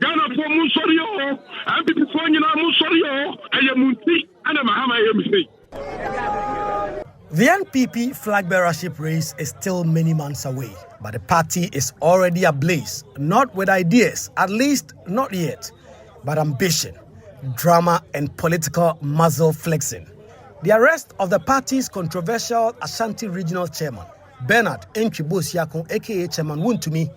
Ghana for Musorio, NPP for Musorio, and Yamunti, and Mahama. The NPP flag bearership race is still many months away, but the party is already ablaze, not with ideas, at least not yet, but ambition, drama, and political muscle flexing. The arrest of the party's controversial Ashanti Regional Chairman, Bernard Nchibo-Siakon, aka Chairman Wontumi,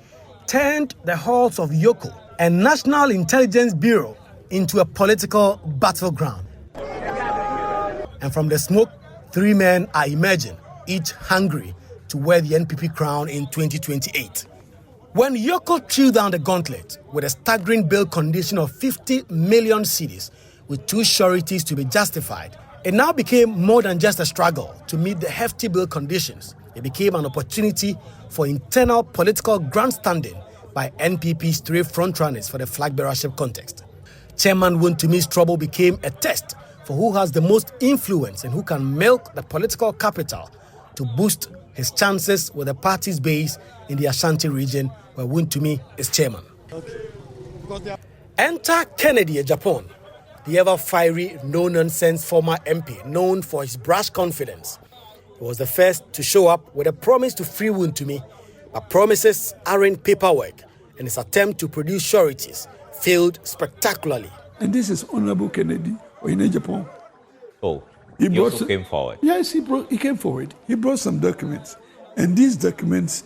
turned the halls of Yoko and National Intelligence Bureau into a political battleground. And from the smoke, 3 men are emerging, each hungry to wear the NPP crown in 2028. When Yoko threw down the gauntlet with a staggering bail condition of 50 million cedis with 2 sureties to be justified, it now became more than just a struggle to meet the hefty bail conditions. It became an opportunity for internal political grandstanding by NPP's 3 frontrunners for the flag bearership contest. Chairman Wontumi's trouble became a test for who has the most influence and who can milk the political capital to boost his chances with the party's base in the Ashanti region where Wontumi is chairman. Enter Kennedy, Japan, the ever-fiery, no-nonsense former MP known for his brash confidence. He was the first to show up with a promise to free Wontumi, but promises aren't paperwork, and his attempt to produce sureties failed spectacularly. And this is Honorable Kennedy in Japan. Oh, he also came forward. Yes, he came forward. He brought some documents. And these documents,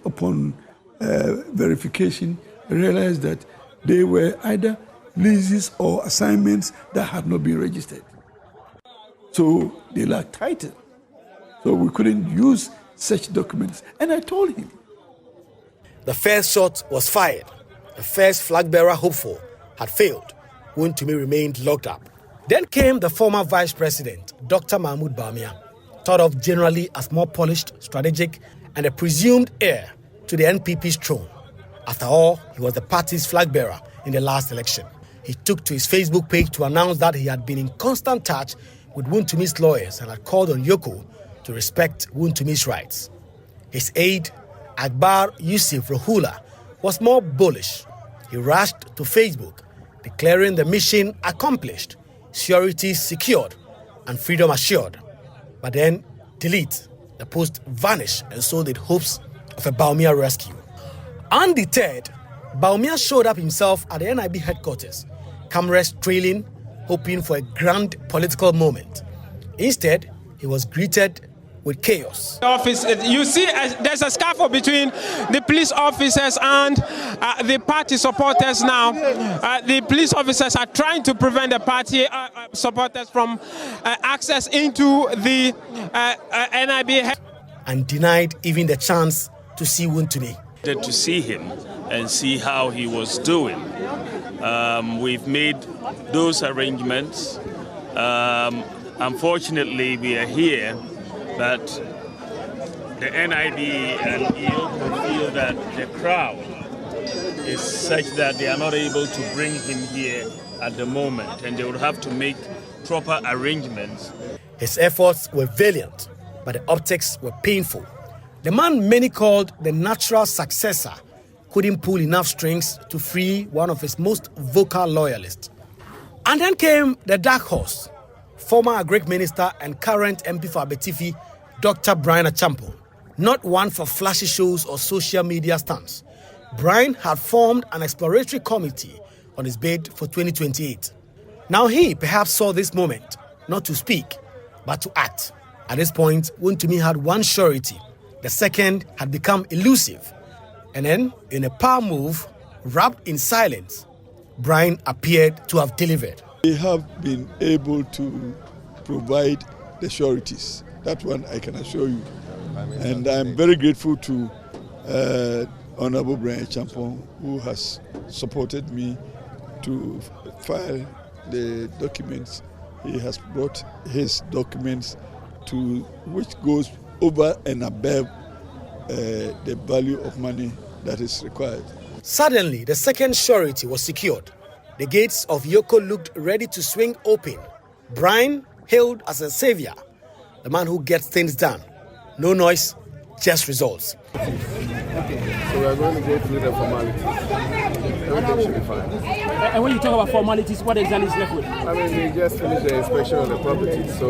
upon verification, realized that they were either leases or assignments that had not been registered. So they lacked title. So we couldn't use such documents. And I told him. The first shot was fired. The first flag bearer hopeful had failed. Wontumi remained locked up. Then came the former vice president, Dr. Mahmoud Bawumia, thought of generally as more polished, strategic, and a presumed heir to the NPP's throne. After all, he was the party's flag bearer in the last election. He took to his Facebook page to announce that he had been in constant touch with Wontumi's lawyers and had called on Yoko to respect Wontumi's rights. His aide, Akbar Yusuf Rohula, was more bullish. He rushed to Facebook, declaring the mission accomplished, sureties secured, and freedom assured. But then, delete, the post vanished, and so did hopes of a Bawumia rescue. Undeterred, Bawumia showed up himself at the NIB headquarters, cameras trailing, hoping for a grand political moment. Instead, he was greeted with chaos. Office, you see, there's a scuffle between the police officers and the party supporters now. The police officers are trying to prevent the party supporters from access into the NIB. And denied even the chance to see Wontumi. To see him and see how he was doing. We've made those arrangements. Unfortunately, we are here, but the NIB and EO feel that the crowd is such that they are not able to bring him here at the moment, and they would have to make proper arrangements. His efforts were valiant, but the optics were painful. The man many called the natural successor couldn't pull enough strings to free one of his most vocal loyalists. And then came the dark horse, former Agric Minister and current MP for Abetifi, Dr. Brian Achampo. Not one for flashy shows or social media stunts. Brian had formed an exploratory committee on his bid for 2028. Now he perhaps saw this moment, not to speak, but to act. At this point, Wontumi had one surety. The second had become elusive. And then, in a power move, wrapped in silence, Brian appeared to have delivered. They have been able to provide the sureties. That one I can assure you. And I'm very grateful to Honorable Brian Champon, who has supported me to file the documents. He has brought his documents to which goes over and above the value of money that is required. Suddenly, the second surety was secured. The gates of Yoko looked ready to swing open. Brian hailed as a savior, the man who gets things done. No noise, just results. Okay, so we are going to go through the formalities. everything should be fine. And when you talk about formalities, what exactly is left with? I mean, we just finished the inspection of the property, so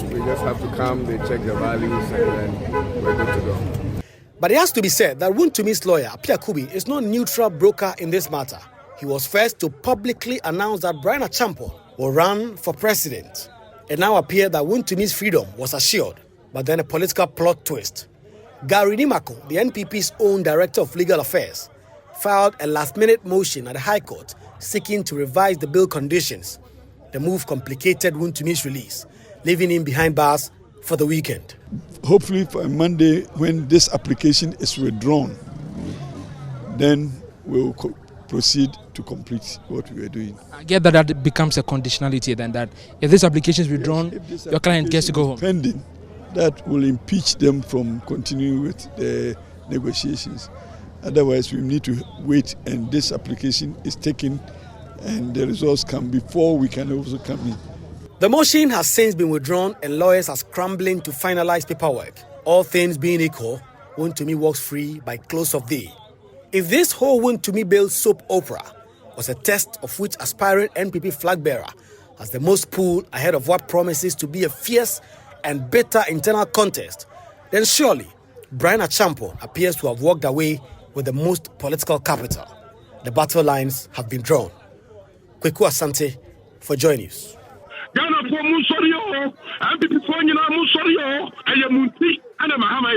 we just have to come, they check the values, and then we're good to go. But it has to be said that Wontumi's lawyer, Pierre Kubi, is no neutral broker in this matter. He was first to publicly announce that Brian Achampon will run for president. It now appeared that Wontumi's freedom was assured, but then a political plot twist. Gary Nimako, the NPP's own Director of Legal Affairs, filed a last-minute motion at the High Court seeking to revise the bill conditions. The move complicated Wontumi's release, leaving him behind bars for the weekend. Hopefully for Monday, when this application is withdrawn, then we'll proceed to complete what we are doing. I get that becomes a conditionality then, that if this application is withdrawn, your client gets to go home. Pending, that will impeach them from continuing with the negotiations. Otherwise, we need to wait and this application is taken and the results come before we can also come in. The motion has since been withdrawn and lawyers are scrambling to finalize paperwork. All things being equal, Wontumi walks free by close of day. If this whole Wontumi Bill soap opera was a test of which aspiring NPP flagbearer has the most pull ahead of what promises to be a fierce and bitter internal contest, then surely Brian Achampon appears to have walked away with the most political capital. The battle lines have been drawn. Kweku Asante for Joy News. Ghana for Musorio, NPP for Musorio, and Yamunti, and Mahama.